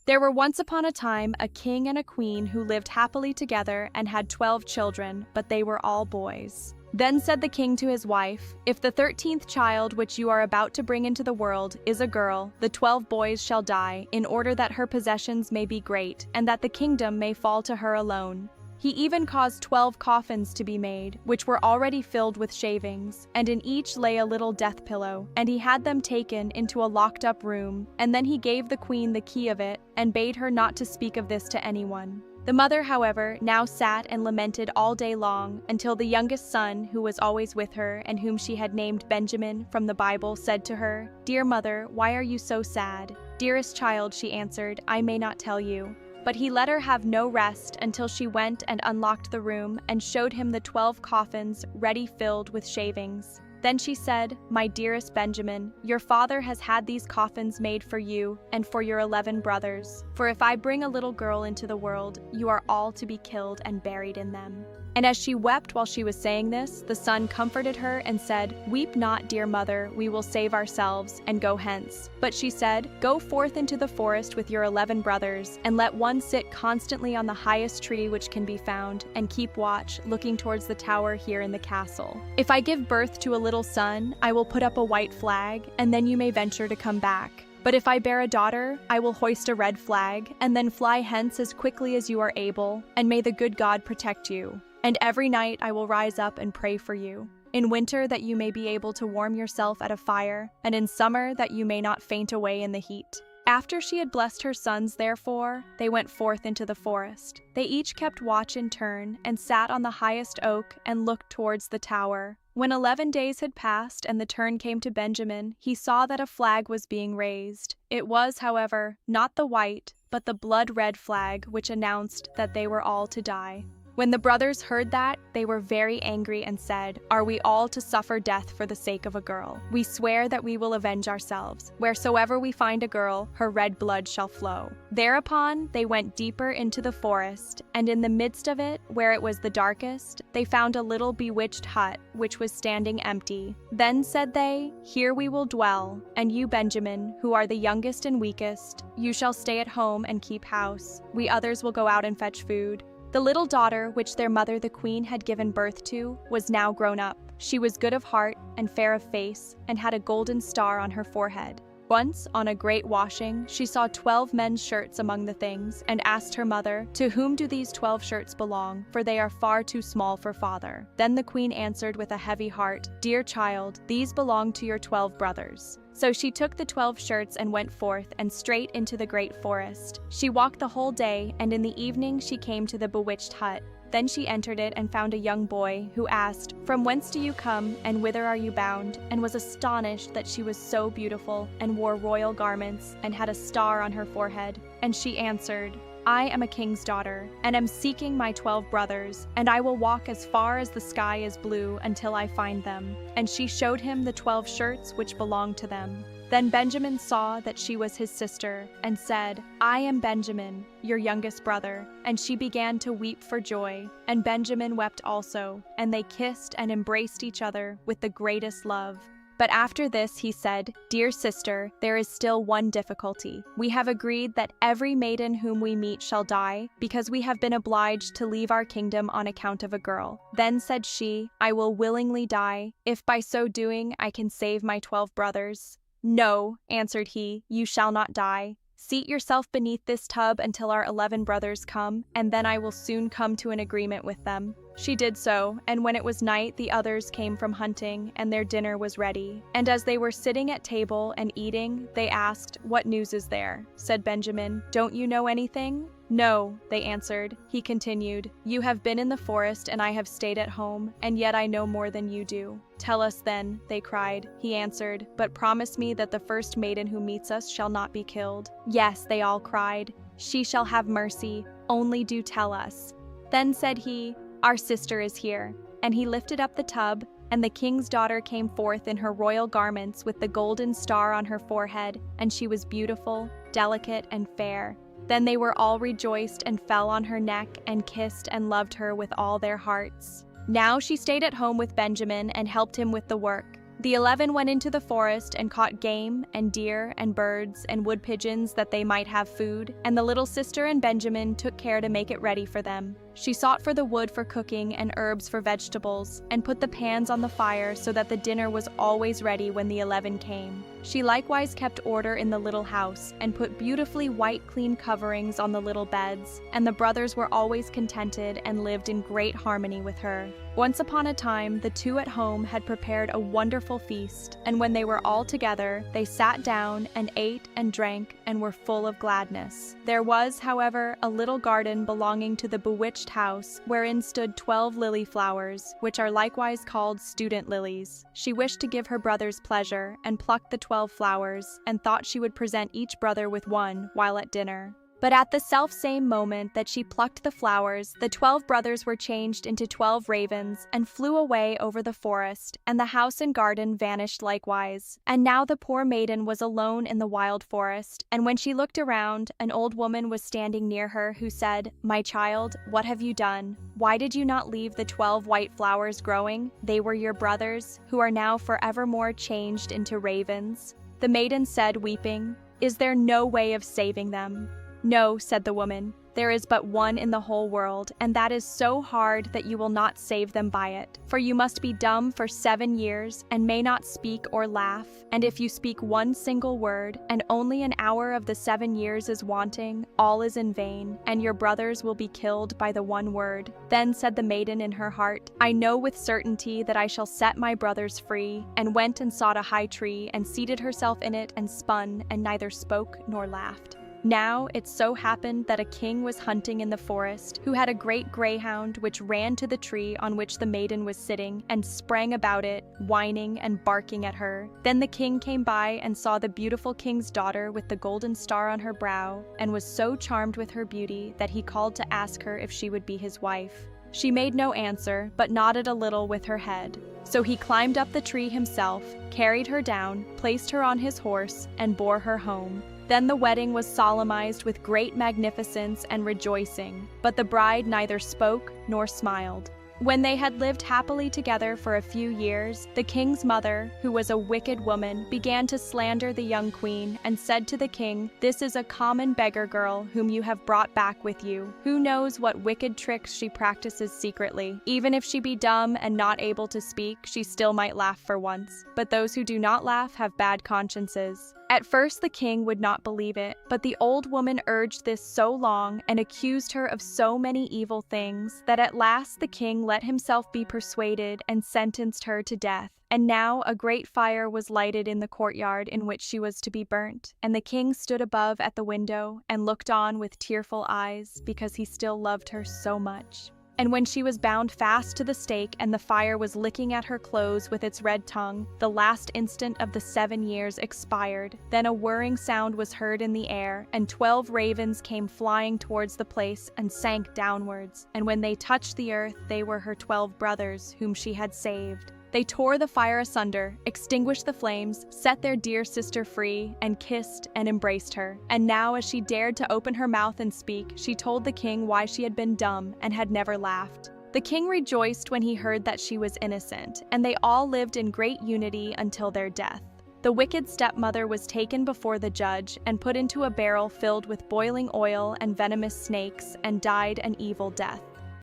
There were once upon a time a king and a queen who lived happily together and had 12 children, but they were all boys. Then said the king to his wife, "If the 13th child which you are about to bring into the world is a girl, the 12 boys shall die, in order that her possessions may be great, and that the kingdom may fall to her alone." He even caused 12 coffins to be made, which were already filled with shavings, and in each lay a little death pillow, and he had them taken into a locked-up room, and then he gave the queen the key of it, and bade her not to speak of this to anyone. The mother, however, now sat and lamented all day long, until the youngest son, who was always with her, and whom she had named Benjamin from the Bible, said to her, "Dear mother, why are you so sad?" "Dearest child," she answered, "I may not tell you." But he let her have no rest until she went and unlocked the room and showed him the 12 coffins ready filled with shavings. Then she said, "My dearest Benjamin, your father has had these coffins made for you and for your 11 brothers. For if I bring a little girl into the world, you are all to be killed and buried in them." And as she wept while she was saying this, the son comforted her and said, "Weep not, dear mother, we will save ourselves, and go hence." But she said, "Go forth into the forest with your 11 brothers, and let one sit constantly on the highest tree which can be found, and keep watch, looking towards the tower here in the castle. If I give birth to a little son, I will put up a white flag, and then you may venture to come back. But if I bear a daughter, I will hoist a red flag, and then fly hence as quickly as you are able, and may the good God protect you. And every night I will rise up and pray for you. In winter that you may be able to warm yourself at a fire, and in summer that you may not faint away in the heat." After she had blessed her sons, therefore, they went forth into the forest. They each kept watch in turn, and sat on the highest oak and looked towards the tower. When 11 days had passed and the turn came to Benjamin, he saw that a flag was being raised. It was, however, not the white, but the blood-red flag which announced that they were all to die. When the brothers heard that, they were very angry and said, "Are we all to suffer death for the sake of a girl? We swear that we will avenge ourselves. Wheresoever we find a girl, her red blood shall flow." Thereupon they went deeper into the forest, and in the midst of it, where it was the darkest, they found a little bewitched hut, which was standing empty. Then said they, "Here we will dwell, and you, Benjamin, who are the youngest and weakest, you shall stay at home and keep house. We others will go out and fetch food." The little daughter, which their mother the queen had given birth to, was now grown up. She was good of heart and fair of face, and had a golden star on her forehead. Once, on a great washing, she saw 12 men's shirts among the things, and asked her mother, "To whom do these 12 shirts belong? For they are far too small for father." Then the queen answered with a heavy heart, "Dear child, these belong to your 12 brothers." So she took the 12 shirts and went forth, and straight into the great forest. She walked the whole day, and in the evening she came to the bewitched hut. Then she entered it and found a young boy, who asked, "From whence do you come, and whither are you bound?" and was astonished that she was so beautiful, and wore royal garments, and had a star on her forehead. And she answered, "I am a king's daughter, and am seeking my 12 brothers, and I will walk as far as the sky is blue until I find them." And she showed him the 12 shirts which belonged to them. Then Benjamin saw that she was his sister, and said, "I am Benjamin, your youngest brother." And she began to weep for joy, and Benjamin wept also, and they kissed and embraced each other with the greatest love. But after this he said, "Dear sister, there is still one difficulty. We have agreed that every maiden whom we meet shall die, because we have been obliged to leave our kingdom on account of a girl." Then said she, "I will willingly die, if by so doing I can save my 12 brothers." "No," answered he, "you shall not die. Seat yourself beneath this tub until our 11 brothers come, and then I will soon come to an agreement with them." She did so, and when it was night the others came from hunting, and their dinner was ready. And as they were sitting at table and eating, they asked, "What news is there?" Said Benjamin, "Don't you know anything?" "No," they answered. He continued, "You have been in the forest and I have stayed at home, and yet I know more than you do." "Tell us then," they cried. He answered, "But promise me that the first maiden who meets us shall not be killed." "Yes," they all cried, "she shall have mercy, only do tell us." Then said he, "Our sister is here." And he lifted up the tub, and the king's daughter came forth in her royal garments with the golden star on her forehead, and she was beautiful, delicate, and fair. Then they were all rejoiced and fell on her neck and kissed and loved her with all their hearts. Now she stayed at home with Benjamin and helped him with the work. The 11 went into the forest and caught game and deer and birds and wood pigeons that they might have food, and the little sister and Benjamin took care to make it ready for them. She sought for the wood for cooking and herbs for vegetables, and put the pans on the fire so that the dinner was always ready when the 11 came. She likewise kept order in the little house, and put beautifully white clean coverings on the little beds, and the brothers were always contented and lived in great harmony with her. Once upon a time, the two at home had prepared a wonderful feast, and when they were all together, they sat down and ate and drank and were full of gladness. There was, however, a little garden belonging to the bewitched house, wherein stood 12 lily flowers, which are likewise called student lilies. She wished to give her brothers pleasure, and plucked the 12 flowers, and thought she would present each brother with one while at dinner. But at the self-same moment that she plucked the flowers, the 12 brothers were changed into 12 ravens, and flew away over the forest, and the house and garden vanished likewise. And now the poor maiden was alone in the wild forest, and when she looked around, an old woman was standing near her, who said, "My child, what have you done? Why did you not leave the 12 white flowers growing? They were your brothers, who are now forevermore changed into ravens." The maiden said, weeping, "Is there no way of saving them?" "No," said the woman, "there is but one in the whole world, and that is so hard that you will not save them by it. For you must be dumb for 7 years, and may not speak or laugh, and if you speak one single word, and only an hour of the 7 years is wanting, all is in vain, and your brothers will be killed by the one word." Then said the maiden in her heart, "I know with certainty that I shall set my brothers free," and went and sought a high tree, and seated herself in it, and spun, and neither spoke nor laughed. Now it so happened that a king was hunting in the forest, who had a great greyhound which ran to the tree on which the maiden was sitting, and sprang about it, whining and barking at her. Then the king came by and saw the beautiful king's daughter with the golden star on her brow, and was so charmed with her beauty that he called to ask her if she would be his wife. She made no answer, but nodded a little with her head. So he climbed up the tree himself, carried her down, placed her on his horse, and bore her home. Then the wedding was solemnized with great magnificence and rejoicing, but the bride neither spoke nor smiled. When they had lived happily together for a few years, the king's mother, who was a wicked woman, began to slander the young queen, and said to the king, "This is a common beggar girl whom you have brought back with you. Who knows what wicked tricks she practices secretly? Even if she be dumb and not able to speak, she still might laugh for once. But those who do not laugh have bad consciences." At first the king would not believe it, but the old woman urged this so long and accused her of so many evil things that at last the king let himself be persuaded and sentenced her to death. And now a great fire was lighted in the courtyard in which she was to be burnt, and the king stood above at the window and looked on with tearful eyes because he still loved her so much. And when she was bound fast to the stake and the fire was licking at her clothes with its red tongue, the last instant of the 7 years expired. Then a whirring sound was heard in the air, and 12 ravens came flying towards the place and sank downwards. And when they touched the earth, they were her 12 brothers, whom she had saved. They tore the fire asunder, extinguished the flames, set their dear sister free, and kissed and embraced her. And now, as she dared to open her mouth and speak, she told the king why she had been dumb and had never laughed. The king rejoiced when he heard that she was innocent, and they all lived in great unity until their death. The wicked stepmother was taken before the judge and put into a barrel filled with boiling oil and venomous snakes, and died an evil death.